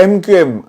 MQM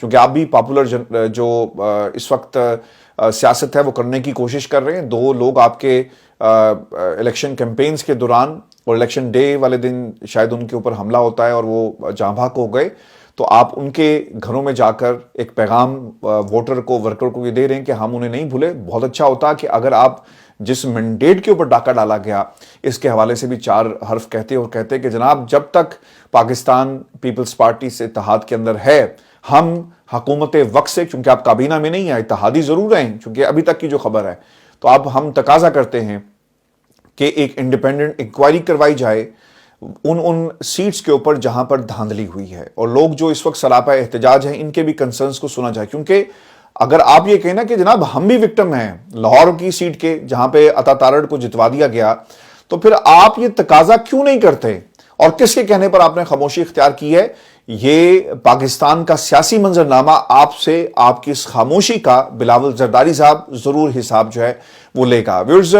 چونکہ آپ بھی پاپولر جو اس وقت سیاست ہے وہ کرنے کی کوشش کر رہے ہیں. 2 لوگ آپ کے الیکشن کیمپینز کے دوران اور الیکشن ڈے والے دن شاید ان کے اوپر حملہ ہوتا ہے اور وہ جاں بحق ہو گئے, تو آپ ان کے گھروں میں جا کر ایک پیغام ووٹر کو, ورکر کو یہ دے رہے ہیں کہ ہم انہیں نہیں بھولے. بہت اچھا ہوتا کہ اگر آپ جس مینڈیٹ کے اوپر ڈاکہ ڈالا گیا اس کے حوالے سے بھی 4 حرف کہتے اور کہتے کہ جناب جب تک پاکستان پیپلز پارٹی سے اتحاد کے اندر ہے, ہم حکومت وقت سے, چونکہ آپ کابینہ میں نہیں ہیں, اتحادی ضرور ہیں چونکہ ابھی تک کی جو خبر ہے, تو اب ہم تقاضا کرتے ہیں کہ ایک انڈیپینڈنٹ انکوائری کروائی جائے ان سیٹس کے اوپر جہاں پر دھاندلی ہوئی ہے, اور لوگ جو اس وقت سراپا احتجاج ہیں ان کے بھی کنسرنز کو سنا جائے. کیونکہ اگر آپ یہ کہیں نا کہ جناب ہم بھی وکٹم ہیں لاہور کی سیٹ کے جہاں پہ عطا تارڑ کو جتوا دیا گیا, تو پھر آپ یہ تقاضا کیوں نہیں کرتے, اور کس کے کہنے پر آپ نے خاموشی اختیار کی ہے؟ یہ پاکستان کا سیاسی منظرنامہ آپ سے, آپ کی اس خاموشی کا بلاول زرداری صاحب ضرور حساب جو ہے وہ لے گا. ویورز,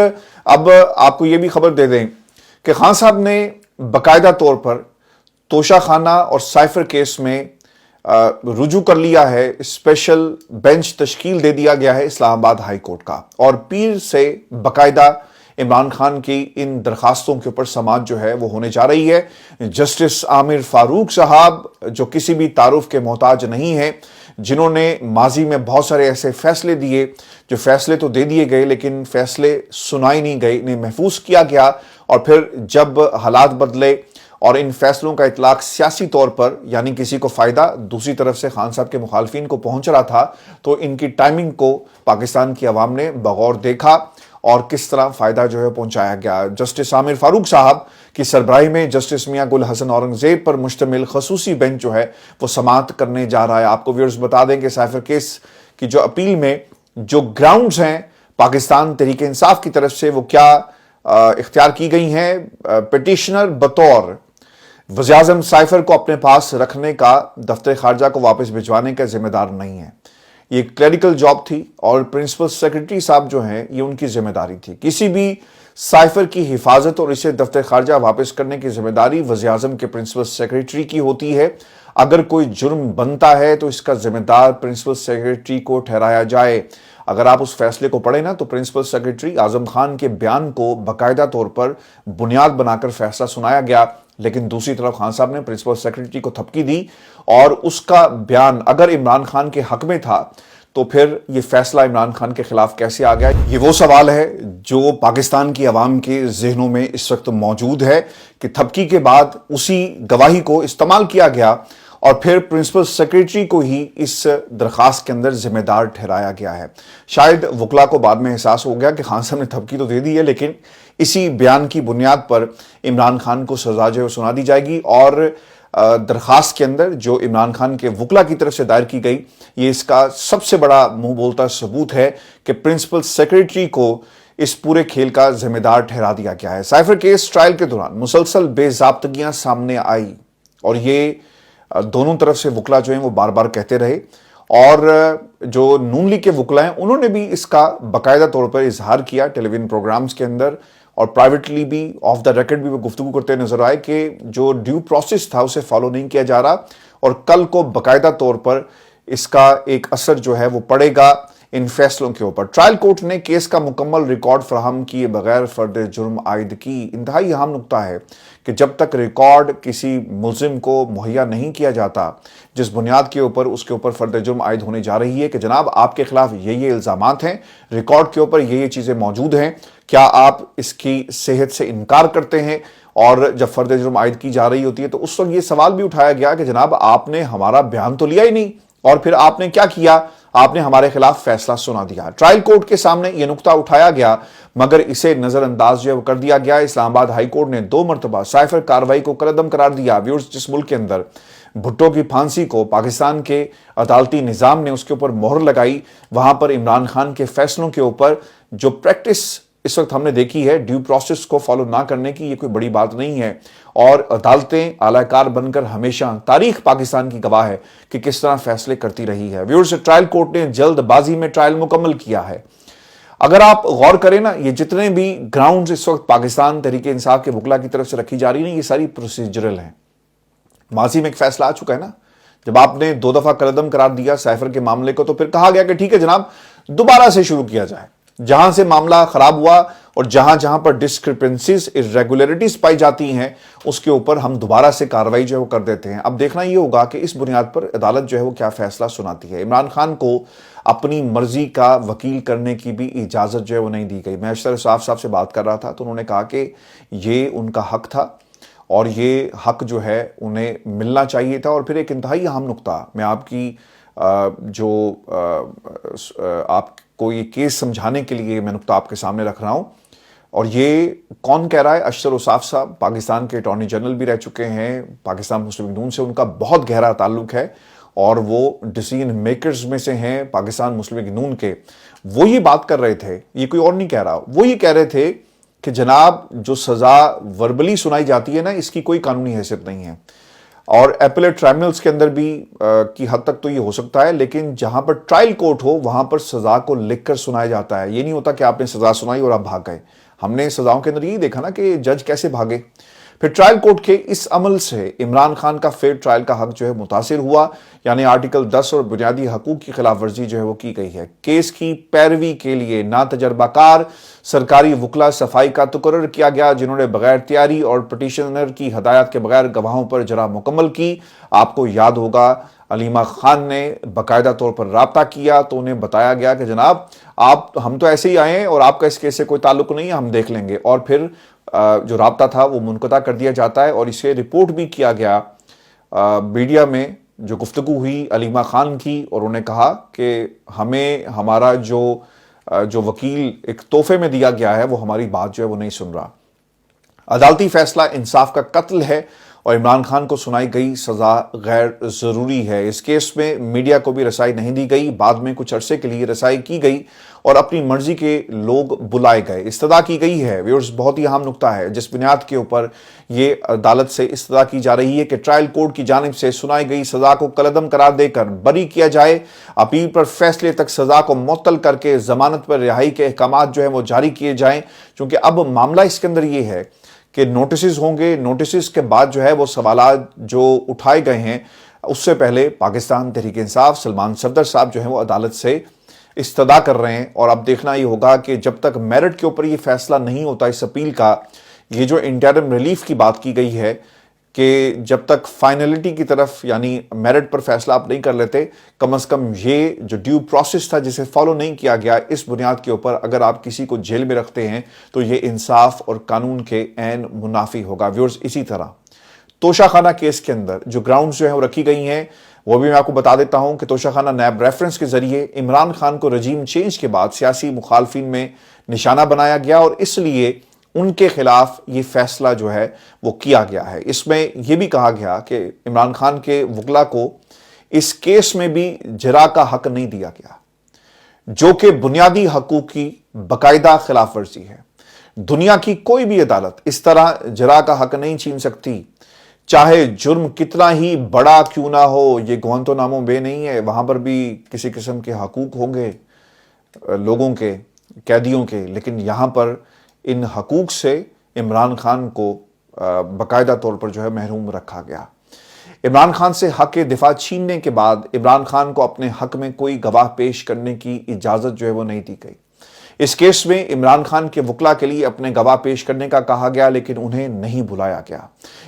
اب آپ کو یہ بھی خبر دے دیں کہ خان صاحب نے باقاعدہ طور پر توشہ خانہ اور سائفر کیس میں رجوع کر لیا ہے. اسپیشل بینچ تشکیل دے دیا گیا ہے اسلام آباد ہائی کورٹ کا, اور پیر سے باقاعدہ عمران خان کی ان درخواستوں کے اوپر سماعت جو ہے وہ ہونے جا رہی ہے. جسٹس عامر فاروق صاحب جو کسی بھی تعارف کے محتاج نہیں ہیں, جنہوں نے ماضی میں بہت سارے ایسے فیصلے دیے جو فیصلے تو دے دیے گئے لیکن فیصلے سنائی نہیں گئے, انہیں محفوظ کیا گیا, اور پھر جب حالات بدلے اور ان فیصلوں کا اطلاق سیاسی طور پر یعنی کسی کو فائدہ دوسری طرف سے خان صاحب کے مخالفین کو پہنچ رہا تھا, تو ان کی ٹائمنگ کو پاکستان کی عوام نے بغور دیکھا اور کس طرح فائدہ جو ہے پہنچایا گیا. جسٹس عامر فاروق صاحب کی سربراہی میں جسٹس میاں گل حسن اورنگزیب پر مشتمل خصوصی بینچ جو ہے وہ سماعت کرنے جا رہا ہے. آپ کو ویورز بتا دیں کہ سائفر کیس کی جو اپیل میں جو گراؤنڈز ہیں پاکستان تحریک انصاف کی طرف سے وہ کیا اختیار کی گئی ہیں. پٹیشنر بطور وزیراعظم سائفر کو اپنے پاس رکھنے کا دفتر خارجہ کو واپس بھجوانے کا ذمہ دار نہیں ہے. یہ کلیریکل جاب تھی اور پرنسپل سیکرٹری صاحب جو ہیں یہ ان کی ذمہ داری تھی. کسی بھی سائفر کی حفاظت اور اسے دفتر خارجہ واپس کرنے کی ذمہ داری وزیراعظم کے پرنسپل سیکرٹری کی ہوتی ہے. اگر کوئی جرم بنتا ہے تو اس کا ذمہ دار پرنسپل سیکرٹری کو ٹھہرایا جائے. اگر آپ اس فیصلے کو پڑھیں نا تو پرنسپل سیکرٹری اعظم خان کے بیان کو باقاعدہ طور پر بنیاد بنا کر فیصلہ سنایا گیا, لیکن دوسری طرف خان صاحب نے پرنسپل سیکرٹری کو تھپکی دی, اور اس کا بیان اگر عمران خان کے حق میں تھا تو پھر یہ فیصلہ عمران خان کے خلاف کیسے آ گیا؟ یہ وہ سوال ہے جو پاکستان کی عوام کے ذہنوں میں اس وقت موجود ہے کہ تھپکی کے بعد اسی گواہی کو استعمال کیا گیا اور پھر پرنسپل سیکرٹری کو ہی اس درخواست کے اندر ذمہ دار ٹھہرایا گیا ہے. شاید وکلا کو بعد میں احساس ہو گیا کہ خان صاحب نے تھپکی تو دے دی ہے, لیکن اسی بیان کی بنیاد پر عمران خان کو سزا جو سنا دی جائے گی, اور درخواست کے اندر جو عمران خان کے وکلا کی طرف سے دائر کی گئی یہ اس کا سب سے بڑا منہ بولتا ثبوت ہے کہ پرنسپل سیکرٹری کو اس پورے کھیل کا ذمہ دار ٹھہرا دیا گیا ہے. سائفر کیس ٹرائل کے دوران مسلسل بے ضابطگیاں سامنے آئی اور یہ دونوں طرف سے وکلا جو ہیں وہ بار بار کہتے رہے, اور جو نون لیگ کے وکلا ہیں انہوں نے بھی اس کا باقاعدہ طور پر اظہار کیا ٹیلی ویژن پروگرامز کے اندر, اور پرائیویٹلی بھی آف دا ریکارڈ بھی وہ گفتگو کرتے نظر آئے کہ جو ڈیو پروسیس تھا اسے فالو نہیں کیا جا رہا, اور کل کو باقاعدہ طور پر اس کا ایک اثر جو ہے وہ پڑے گا ان فیصلوں کے اوپر. ٹرائل کورٹ نے کیس کا مکمل ریکارڈ فراہم کیے بغیر فرد جرم عائد کی. انتہائی اہم نقطہ ہے کہ جب تک ریکارڈ کسی ملزم کو مہیا نہیں کیا جاتا جس بنیاد کے اوپر اس کے اوپر فرد جرم عائد ہونے جا رہی ہے کہ جناب آپ کے خلاف یہ الزامات ہیں, ریکارڈ کے اوپر یہ چیزیں موجود ہیں, کیا آپ اس کی صحت سے انکار کرتے ہیں؟ اور جب فرد جرم عائد کی جا رہی ہوتی ہے تو اس وقت یہ سوال بھی اٹھایا گیا کہ جناب آپ نے ہمارا بیان تو لیا ہی نہیں, اور پھر آپ نے کیا کیا, آپ نے ہمارے خلاف فیصلہ سنا دیا. ٹرائل کورٹ کے سامنے یہ نقطہ اٹھایا گیا مگر اسے نظر انداز جو ہے وہ کر دیا گیا. اسلام آباد ہائی کورٹ نے 2 مرتبہ سائفر کارروائی کو کالعدم قرار دیا. ویورز, جس ملک کے اندر بھٹو کی پھانسی کو پاکستان کے عدالتی نظام نے اس کے اوپر مہر لگائی, وہاں پر عمران خان کے فیصلوں کے اوپر جو پریکٹس اس وقت ہم نے دیکھی ہے ڈیو پروسیس کو فالو نہ کرنے کی, یہ کوئی بڑی بات نہیں ہے, اور عدالتیں اعلی کار بن کر ہمیشہ تاریخ پاکستان کی گواہ ہے کہ کس طرح فیصلے کرتی رہی ہے. ویورز, ٹرائل کورٹ نے جلد بازی میں ٹرائل مکمل کیا ہے. اگر آپ غور کریں نا, یہ جتنے بھی گراؤنڈز اس وقت پاکستان تحریک انصاف کے وکلا کی طرف سے رکھی جا رہی ہیں یہ ساری پروسیجرل ہیں. ماضی میں ایک فیصلہ آ چکا ہے نا جب آپ نے 2 دفعہ کالعدم قرار دیا سائفر کے معاملے کو تو پھر کہا گیا کہ ٹھیک ہے جناب دوبارہ سے شروع کیا جائے. جہاں سے معاملہ خراب ہوا اور جہاں پر ڈسکرپنسیز irregularities پائی جاتی ہیں اس کے اوپر ہم دوبارہ سے کارروائی جو ہے وہ کر دیتے ہیں. اب دیکھنا یہ ہوگا کہ اس بنیاد پر عدالت جو ہے وہ کیا فیصلہ سناتی ہے. عمران خان کو اپنی مرضی کا وکیل کرنے کی بھی اجازت جو ہے وہ نہیں دی گئی. میں اشتر صاحب سے بات کر رہا تھا تو انہوں نے کہا کہ یہ ان کا حق تھا اور یہ حق جو ہے انہیں ملنا چاہیے تھا. اور پھر ایک انتہائی اہم نقطہ میں آپ کی آپ کو یہ کیس سمجھانے کے لیے میں نقطہ آپ کے سامنے رکھ رہا ہوں اور یہ کون کہہ رہا ہے؟ اشتر اوصاف صاحب پاکستان کے اٹارنی جنرل بھی رہ چکے ہیں. پاکستان مسلم لیگ نون سے ان کا بہت گہرا تعلق ہے اور وہ ڈیسیژن میکرز میں سے ہیں پاکستان مسلم لیگ نون کے. وہ یہ بات کر رہے تھے, یہ کوئی اور نہیں کہہ رہا, وہ یہ کہہ رہے تھے کہ جناب جو سزا وربلی سنائی جاتی ہے نا اس کی کوئی قانونی حیثیت نہیں ہے اور ایپلیٹ ٹرائبونلز کے اندر بھی کی حد تک تو یہ ہو سکتا ہے, لیکن جہاں پر ٹرائل کورٹ ہو وہاں پر سزا کو لکھ کر سنایا جاتا ہے. یہ نہیں ہوتا کہ آپ نے سزا سنائی اور آپ بھاگ گئے. ہم نے سزاؤں کے اندر یہی دیکھا نا کہ جج کیسے بھاگے. پھر ٹرائل کورٹ کے اس عمل سے عمران خان کا فیئر ٹرائل کا حق جو ہے متاثر ہوا, یعنی آرٹیکل 10 اور بنیادی حقوق کی خلاف ورزی جو ہے وہ کی گئی ہے. کیس کی پیروی کے لیے ناتجربہ کار سرکاری وکلا صفائی کا تقرر کیا گیا جنہوں نے بغیر تیاری اور پٹیشنر کی ہدایت کے بغیر گواہوں پر جرح مکمل کی. آپ کو یاد ہوگا علیمہ خان نے باقاعدہ طور پر رابطہ کیا تو انہیں بتایا گیا کہ جناب ہم تو ایسے ہی آئے ہیں اور آپ کا اس کیس سے کوئی تعلق نہیں ہے, ہم دیکھ لیں گے. اور پھر جو رابطہ تھا وہ منقطع کر دیا جاتا ہے اور اسے رپورٹ بھی کیا گیا میڈیا میں. جو گفتگو ہوئی علیمہ خان کی اور انہوں نے کہا کہ ہمیں ہمارا جو وکیل ایک تحفے میں دیا گیا ہے وہ ہماری بات جو ہے وہ نہیں سن رہا. عدالتی فیصلہ انصاف کا قتل ہے اور عمران خان کو سنائی گئی سزا غیر ضروری ہے. اس کیس میں میڈیا کو بھی رسائی نہیں دی گئی, بعد میں کچھ عرصے کے لیے رسائی کی گئی اور اپنی مرضی کے لوگ بلائے گئے. استدعا کی گئی ہے. ویورز بہت ہی اہم نقطہ ہے جس بنیاد کے اوپر یہ عدالت سے استدعا کی جا رہی ہے کہ ٹرائل کورٹ کی جانب سے سنائی گئی سزا کو کالعدم قرار دے کر بری کیا جائے. اپیل پر فیصلے تک سزا کو معطل کر کے ضمانت پر رہائی کے احکامات جو ہیں وہ جاری کیے جائیں, چونکہ اب معاملہ اس کے اندر یہ ہے کہ نوٹسز ہوں گے. نوٹسز کے بعد جو ہے وہ سوالات جو اٹھائے گئے ہیں اس سے پہلے پاکستان تحریک انصاف سلمان صفدر صاحب جو ہیں وہ عدالت سے استدعا کر رہے ہیں اور اب دیکھنا یہ ہوگا کہ جب تک میرٹ کے اوپر یہ فیصلہ نہیں ہوتا اس اپیل کا, یہ جو انٹرم ریلیف کی بات کی گئی ہے کہ جب تک فائنلٹی کی طرف یعنی میرٹ پر فیصلہ آپ نہیں کر لیتے, کم از کم یہ جو ڈیو پروسیس تھا جسے فالو نہیں کیا گیا اس بنیاد کے اوپر اگر آپ کسی کو جیل میں رکھتے ہیں تو یہ انصاف اور قانون کے عین منافی ہوگا. ویورز اسی طرح توشہ خانہ کیس کے اندر جو گراؤنڈز جو ہیں وہ رکھی گئی ہیں وہ بھی میں آپ کو بتا دیتا ہوں کہ توشہ خانہ نیب ریفرنس کے ذریعے عمران خان کو رجیم چینج کے بعد سیاسی مخالفین میں نشانہ بنایا گیا اور اس لیے ان کے خلاف یہ فیصلہ جو ہے وہ کیا گیا ہے. اس میں یہ بھی کہا گیا کہ عمران خان کے وکلا کو اس کیس میں بھی جرح کا حق نہیں دیا گیا جو کہ بنیادی حقوق کی باقاعدہ خلاف ورزی ہے. دنیا کی کوئی بھی عدالت اس طرح جرح کا حق نہیں چھین سکتی, چاہے جرم کتنا ہی بڑا کیوں نہ ہو. یہ گوانتانامو بے نہیں ہے, وہاں پر بھی کسی قسم کے حقوق ہوں گے لوگوں کے, قیدیوں کے, لیکن یہاں پر ان حقوق سے عمران خان کو باقاعدہ طور پر جو ہے محروم رکھا گیا. عمران خان سے حق دفاع چھیننے کے بعد عمران خان کو اپنے حق میں کوئی گواہ پیش کرنے کی اجازت جو ہے وہ نہیں دی گئی. اس کیس میں عمران خان کے وکلا کے لیے اپنے گواہ پیش کرنے کا کہا گیا لیکن انہیں نہیں بلایا گیا.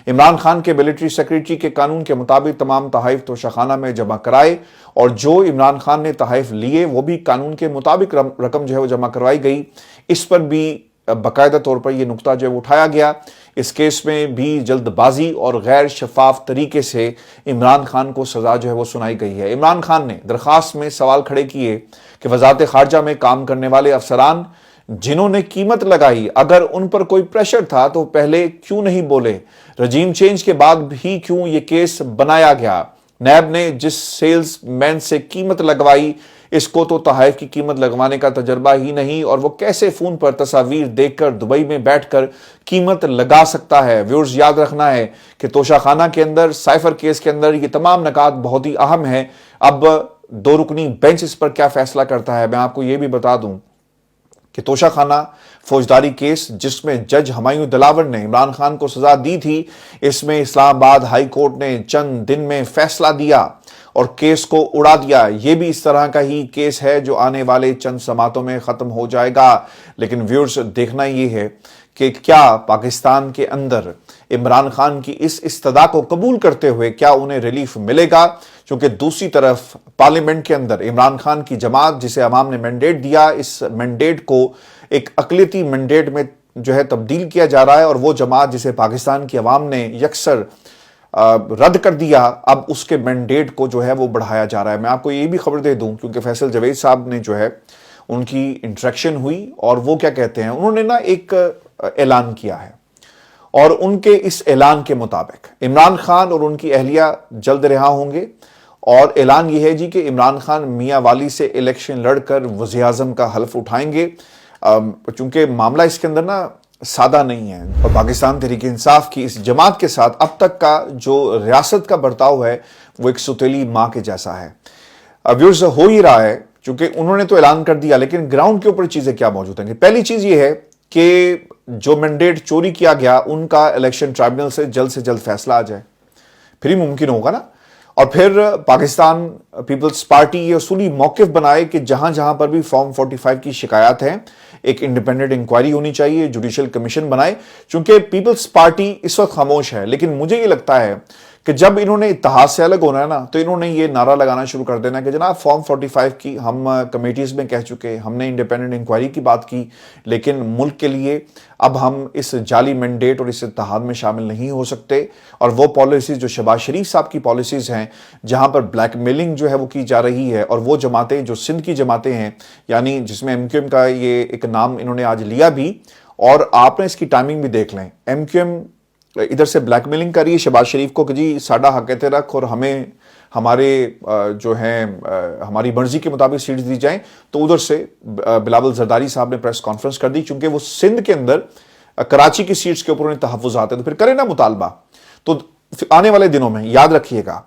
عمران خان کے ملٹری سیکریٹری کے قانون کے مطابق تمام تحائف توشہ خانہ میں جمع کرائے اور جو عمران خان نے تحائف لیے وہ بھی قانون کے مطابق رقم جو ہے وہ جمع کروائی گئی. اس پر بھی باقاعدہ طور پر یہ نقطہ جو ہے اٹھایا گیا. اس کیس میں بھی جلد بازی اور غیر شفاف طریقے سے عمران خان کو سزا جو ہے وہ سنائی گئی ہے. عمران خان نے درخواست میں سوال کھڑے کیے کہ وزارت خارجہ میں کام کرنے والے افسران جنہوں نے قیمت لگائی اگر ان پر کوئی پریشر تھا تو پہلے کیوں نہیں بولے, رجیم چینج کے بعد بھی کیوں یہ کیس بنایا گیا. نیب نے جس سیلز مین سے قیمت لگوائی اس کو تو تحائف کی قیمت لگوانے کا تجربہ ہی نہیں اور وہ کیسے فون پر تصاویر دیکھ کر دبئی میں بیٹھ کر قیمت لگا سکتا ہے. ویورز یاد رکھنا ہے کہ توشہ خانہ کے اندر سائفر کیس کے اندر یہ تمام نکات بہت ہی اہم ہیں. اب 2 رکنی بینچ اس پر کیا فیصلہ کرتا ہے. میں آپ کو یہ بھی بتا دوں کہ توشہ خانہ فوجداری کیس جس میں جج ہمایوں دلاور نے عمران خان کو سزا دی تھی, اس میں اسلام آباد ہائی کورٹ نے چند دن میں فیصلہ دیا اور کیس کو اڑا دیا. یہ بھی اس طرح کا ہی کیس ہے جو آنے والے چند سماعتوں میں ختم ہو جائے گا. لیکن ویورز دیکھنا یہ ہے کہ کیا پاکستان کے اندر عمران خان کی اس استدعا کو قبول کرتے ہوئے کیا انہیں ریلیف ملے گا. چونکہ دوسری طرف پارلیمنٹ کے اندر عمران خان کی جماعت جسے عوام نے مینڈیٹ دیا, اس مینڈیٹ کو ایک اقلیتی مینڈیٹ میں جو ہے تبدیل کیا جا رہا ہے, اور وہ جماعت جسے پاکستان کی عوام نے یکسر رد کر دیا, اب اس کے مینڈیٹ کو جو ہے وہ بڑھایا جا رہا ہے. میں آپ کو یہ بھی خبر دے دوں کیونکہ فیصل جوید صاحب نے جو ہے ان کی انٹریکشن ہوئی, اور وہ کیا کہتے ہیں, انہوں نے نا ایک اعلان کیا ہے, اور ان کے اس اعلان کے مطابق عمران خان اور ان کی اہلیہ جلد رہا ہوں گے. اور اعلان یہ ہے جی کہ عمران خان میاں والی سے الیکشن لڑ کر وزیر اعظم کا حلف اٹھائیں گے. چونکہ معاملہ اس کے اندر نا سادہ نہیں ہے, اور پاکستان تحریک انصاف کی اس جماعت کے ساتھ اب تک کا جو ریاست کا برتاؤ ہے وہ ایک ستیلی ماں کے جیسا ہے. ویورز ہو ہی رہا ہے, چونکہ انہوں نے تو اعلان کر دیا, لیکن گراؤنڈ کے اوپر چیزیں کیا موجود ہیں. پہلی چیز یہ ہے کہ جو مینڈیٹ چوری کیا گیا ان کا الیکشن ٹرائبونل سے جلد فیصلہ آ جائے, پھر ہی ممکن ہوگا نا. اور پھر پاکستان پیپلز پارٹی یہ اصولی موقف بنائے کہ جہاں جہاں پر بھی فارم 45 کی شکایات ہیں ایک انڈیپینڈنٹ انکوائری ہونی چاہیے, جوڈیشل کمیشن بنائے. چونکہ پیپلز پارٹی اس وقت خاموش ہے, لیکن مجھے یہ لگتا ہے کہ جب انہوں نے اتحاد سے الگ ہونا ہے نا, تو انہوں نے یہ نعرہ لگانا شروع کر دینا کہ جناب فارم 45 کی ہم کمیٹیز میں کہہ چکے, ہم نے انڈیپینڈنٹ انکوائری کی بات کی, لیکن ملک کے لیے اب ہم اس جعلی مینڈیٹ اور اس اتحاد میں شامل نہیں ہو سکتے. اور وہ پالیسیز جو شہباز شریف صاحب کی پالیسیز ہیں جہاں پر بلیک میلنگ جو ہے وہ کی جا رہی ہے, اور وہ جماعتیں جو سندھ کی جماعتیں ہیں, یعنی جس میں ایم کیو ایم کا یہ ایک نام انہوں نے آج لیا بھی, اور آپ نے اس کی ٹائمنگ بھی دیکھ لیں. ایم کیو ایم ادھر سے بلیک میلنگ کر رہی ہے شہباز شریف کو کہ جی ساڈا حق ہے رکھ, اور ہمیں ہمارے جو ہیں ہماری مرضی کے مطابق سیٹس دی جائیں. تو ادھر سے بلاول زرداری صاحب نے پریس کانفرنس کر دی, چونکہ وہ سندھ کے اندر کراچی کی سیٹس کے اوپر انہیں تحفظات ہیں, تو پھر کریں نا مطالبہ. تو آنے والے دنوں میں یاد رکھیے گا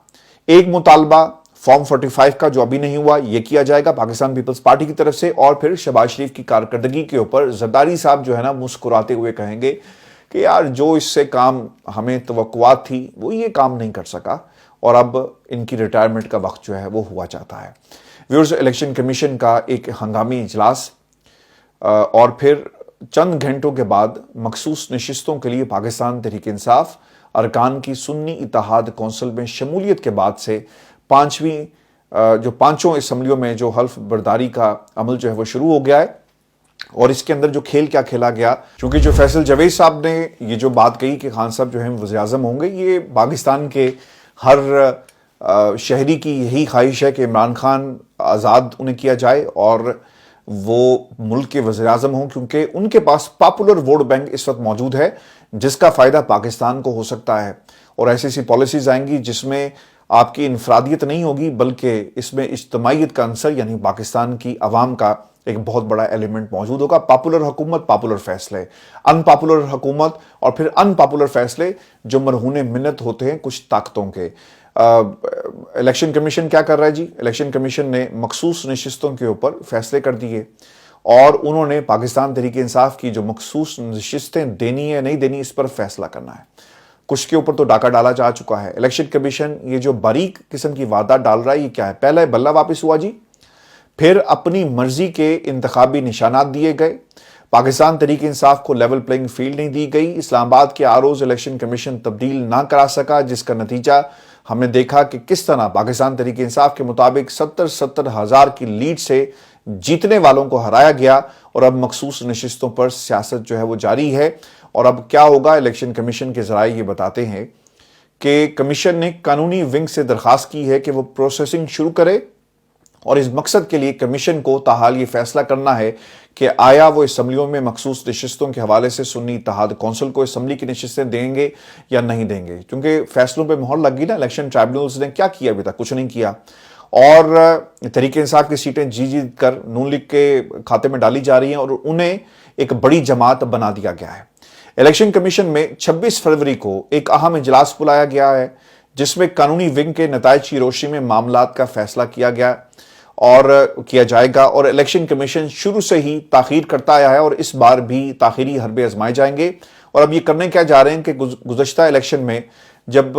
ایک مطالبہ فارم 45 کا جو ابھی نہیں ہوا یہ کیا جائے گا پاکستان پیپلز پارٹی کی طرف سے, اور پھر شہباز شریف کی کارکردگی کے اوپر زرداری صاحب جو ہے نا مسکراتے ہوئے کہیں گے کہ یار جو اس سے کام ہمیں توقعات تھی وہ یہ کام نہیں کر سکا, اور اب ان کی ریٹائرمنٹ کا وقت جو ہے وہ ہوا چاہتا ہے. ویورز الیکشن کمیشن کا ایک ہنگامی اجلاس, اور پھر چند گھنٹوں کے بعد مخصوص نشستوں کے لیے پاکستان تحریک انصاف ارکان کی سنی اتحاد کونسل میں شمولیت کے بعد سے پانچوں اسمبلیوں میں جو حلف برداری کا عمل جو ہے وہ شروع ہو گیا ہے. اور اس کے اندر جو کھیل کیا کھیلا گیا, چونکہ جو فیصل جوید صاحب نے یہ جو بات کہی کہ خان صاحب جو ہیں وزیر اعظم ہوں گے, یہ پاکستان کے ہر شہری کی یہی خواہش ہے کہ عمران خان آزاد انہیں کیا جائے اور وہ ملک کے وزیر اعظم ہوں, کیونکہ ان کے پاس پاپولر ووٹ بینک اس وقت موجود ہے جس کا فائدہ پاکستان کو ہو سکتا ہے. اور ایسی پالیسیز آئیں گی جس میں آپ کی انفرادیت نہیں ہوگی بلکہ اس میں اجتماعیت کا عنصر یعنی پاکستان کی عوام کا ایک بہت بڑا ایلیمنٹ موجود ہوگا. پاپولر حکومت, پاپولر فیصلے, ان پاپولر حکومت, اور پھر ان پاپولر فیصلے جو مرہون منت ہوتے ہیں کچھ طاقتوں کے. الیکشن کمیشن کیا کر رہا ہے جی, الیکشن کمیشن نے مخصوص نشستوں کے اوپر فیصلے کر دیے, اور انہوں نے پاکستان تحریک انصاف کی جو مخصوص نشستیں دینی ہے نہیں دینی اس پر فیصلہ کرنا ہے. کچھ کے اوپر تو ڈاکہ ڈالا جا چکا ہے. الیکشن کمیشن یہ جو باریک قسم کی وعدہ ڈال رہا ہے یہ کیا ہے, پہلا بلہ واپس ہوا جی, پھر اپنی مرضی کے انتخابی نشانات دیے گئے, پاکستان تحریک انصاف کو لیول پلینگ فیلڈ نہیں دی گئی, اسلام آباد کے آرؤز الیکشن کمیشن تبدیل نہ کرا سکا, جس کا نتیجہ ہم نے دیکھا کہ کس طرح پاکستان تحریک انصاف کے مطابق 70 ہزار کی لیڈ سے جیتنے والوں کو ہرایا گیا, اور اب مخصوص نشستوں پر سیاست جو ہے وہ جاری ہے. اور اب کیا ہوگا, الیکشن کمیشن کے ذرائع یہ بتاتے ہیں کہ کمیشن نے قانونی ونگ سے درخواست کی ہے کہ وہ پروسیسنگ شروع کرے, اور اس مقصد کے لیے کمیشن کو تاحال یہ فیصلہ کرنا ہے کہ آیا وہ اسمبلیوں میں مخصوص نشستوں کے حوالے سے سنی اتحاد کونسل کو اسمبلی کی نشستیں دیں گے یا نہیں دیں گے, کیونکہ فیصلوں پہ مہر لگ گئی نا. الیکشن ٹرائبونلز نے کیا کیا ابھی تک, کچھ نہیں کیا, اور تحریک انصاف کی سیٹیں جیت کر نون لیگ کے کھاتے میں ڈالی جا رہی ہیں, اور انہیں ایک بڑی جماعت بنا دیا گیا ہے. الیکشن کمیشن میں 26 فروری کو ایک اہم اجلاس بلایا گیا ہے جس میں قانونی ونگ کے نتائج کی روشنی میں معاملات کا فیصلہ کیا جائے گا, اور الیکشن کمیشن شروع سے ہی تاخیر کرتا آیا ہے, اور اس بار بھی تاخیری حربے آزمائے جائیں گے. اور اب یہ کرنے کیا جا رہے ہیں کہ گزشتہ الیکشن میں جب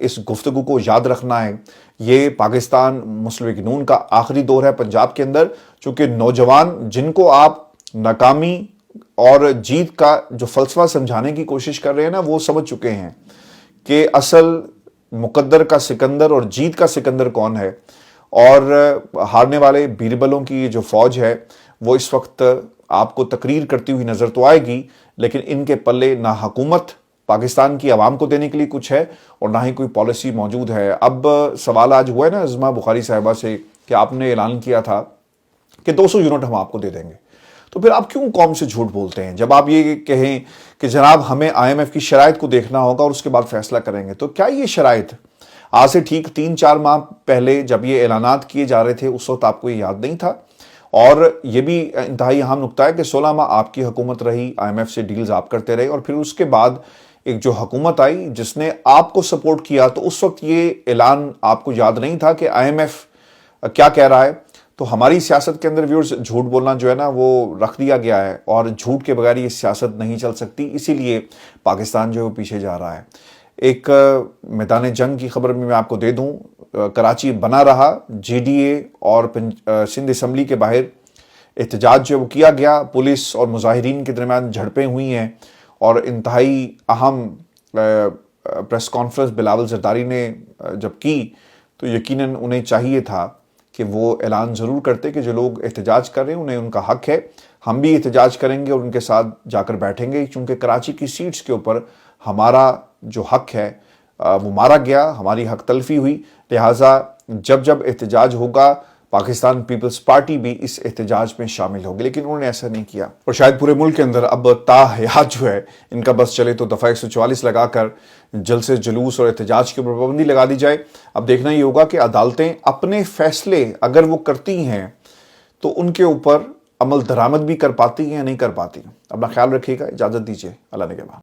اس گفتگو کو یاد رکھنا ہے. یہ پاکستان مسلم لیگ نون کا آخری دور ہے پنجاب کے اندر، چونکہ نوجوان جن کو آپ ناکامی اور جیت کا جو فلسفہ سمجھانے کی کوشش کر رہے ہیں نا، وہ سمجھ چکے ہیں کہ اصل مقدر کا سکندر اور جیت کا سکندر کون ہے. اور ہارنے والے بیربلوں کی جو فوج ہے وہ اس وقت آپ کو تقریر کرتی ہوئی نظر تو آئے گی، لیکن ان کے پلے نہ حکومت پاکستان کی عوام کو دینے کے لیے کچھ ہے اور نہ ہی کوئی پالیسی موجود ہے. اب سوال آج ہوا ہے نا عظمیٰ بخاری صاحبہ سے کہ آپ نے اعلان کیا تھا کہ 200 یونٹ ہم آپ کو دے دیں گے، تو پھر آپ کیوں قوم سے جھوٹ بولتے ہیں؟ جب آپ یہ کہیں کہ جناب ہمیں IMF کی شرائط کو دیکھنا ہوگا اور اس کے بعد فیصلہ کریں گے، تو کیا یہ شرائط آج سے ٹھیک 3-4 ماہ پہلے جب یہ اعلانات کیے جا رہے تھے اس وقت آپ کو یہ یاد نہیں تھا؟ اور یہ بھی انتہائی اہم نکتہ ہے کہ 16 ماہ آپ کی حکومت رہی، IMF سے ڈیلز آپ کرتے رہے، اور پھر اس کے بعد ایک جو حکومت آئی جس نے آپ کو سپورٹ کیا، تو اس وقت یہ اعلان آپ کو یاد نہیں تھا کہ IMF کیا کہہ رہا ہے. تو ہماری سیاست کے اندر ویورز جھوٹ بولنا جو ہے نا وہ رکھ دیا گیا ہے، اور جھوٹ کے بغیر یہ سیاست نہیں چل سکتی، اسی لیے پاکستان جو ہے وہ پیچھے جا رہا ہے. ایک میدان جنگ کی خبر میں آپ کو دے دوں، کراچی بنا رہا، GDA اور سندھ اسمبلی کے باہر احتجاج جو وہ کیا گیا، پولیس اور مظاہرین کے درمیان جھڑپیں ہوئی ہیں، اور انتہائی اہم پریس کانفرنس بلاول زرداری نے جب کی تو یقیناً انہیں چاہیے تھا کہ وہ اعلان ضرور کرتے کہ جو لوگ احتجاج کر رہے ہیں انہیں ان کا حق ہے، ہم بھی احتجاج کریں گے اور ان کے ساتھ جا کر بیٹھیں گے، چونکہ کراچی کی سیٹس کے اوپر ہمارا جو حق ہے وہ مارا گیا، ہماری حق تلفی ہوئی، لہٰذا جب احتجاج ہوگا پاکستان پیپلز پارٹی بھی اس احتجاج میں شامل ہوگی. لیکن انہوں نے ایسا نہیں کیا، اور شاید پورے ملک کے اندر اب تا حیات جو ہے ان کا بس چلے تو دفعہ 144 لگا کر جلسے جلوس اور احتجاج کے اوپر پابندی لگا دی جائے. اب دیکھنا یہ ہوگا کہ عدالتیں اپنے فیصلے اگر وہ کرتی ہیں تو ان کے اوپر عمل درآمد بھی کر پاتی ہیں یا نہیں کر پاتی. اپنا خیال رکھیے گا، اجازت دیجیے، اللہ نگہبان.